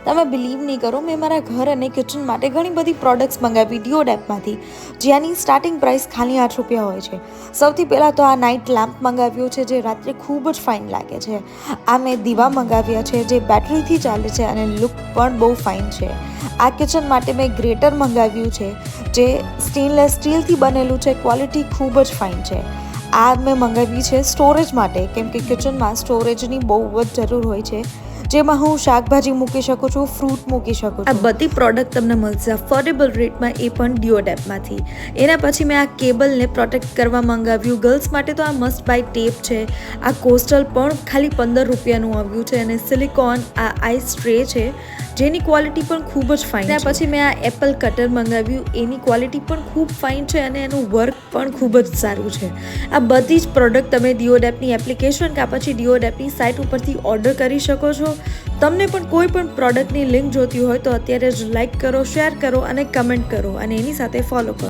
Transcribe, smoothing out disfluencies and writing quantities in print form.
તમે બિલીવ નહીં કરો, મેં મારા ઘર અને કિચન માટે ઘણી બધી પ્રોડક્ટ્સ મંગાવી ડિયોડ એપમાંથી, જેની સ્ટાર્ટિંગ પ્રાઇસ ખાલી 8 રૂપિયા હોય છે. સૌથી પહેલાં તો આ નાઇટ લેમ્પ મંગાવ્યો છે, જે રાત્રે ખૂબ જ ફાઇન લાગે છે. આ મેં દીવા મંગાવ્યા છે, જે બેટરીથી ચાલે છે અને લુક પણ બહુ ફાઇન છે. આ કિચન માટે મેં ગ્રેટર મંગાવ્યું છે, જે સ્ટેનલેસ સ્ટીલથી બનેલું છે. ક્વોલિટી ખૂબ જ ફાઇન છે. આ મેં મંગાવી છે સ્ટોરેજ માટે, કેમ કે કિચનમાં સ્ટોરેજની બહુ જ જરૂર હોય છે, જેમાં હું શાકભાજી મૂકી શકું છું, ફ્રૂટ મૂકી શકું છું. આ બધી પ્રોડક્ટ તમને મળશે અફોર્ડેબલ રેટમાં, એ પણ ડિયોડ એપમાંથી. એના પછી મેં આ કેબલને પ્રોટેક્ટ કરવા મંગાવ્યું. ગર્લ્સ માટે તો આ મસ્ટ બાય ટેપ છે. આ કોસ્ટલ પણ ખાલી 15 રૂપિયાનું આવ્યું છે અને સિલિકોન આ આઈસ ટ્રે છે, જેની ક્વોલિટી પણ ખૂબ જ ફાઇન. ત્યાર પછી મેં આ એપલ કટર મંગાવ્યું. એની ક્વોલિટી પણ ખૂબ ફાઇન છે અને એનું વર્ક પણ ખૂબ જ સારું છે. આ બધી જ પ્રોડક્ટ તમે ડિયોડ એપની એપ્લિકેશન કે પછી ડિયોડ એપની સાઇટ ઉપરથી ઓર્ડર કરી શકો છો. તમને પણ કોઈ પણ પ્રોડક્ટની લિંક જોતી હોય તો અત્યારે જ લાઇક કરો, શેર કરો અને કમેન્ટ કરો અને એની સાથે ફોલો કરો.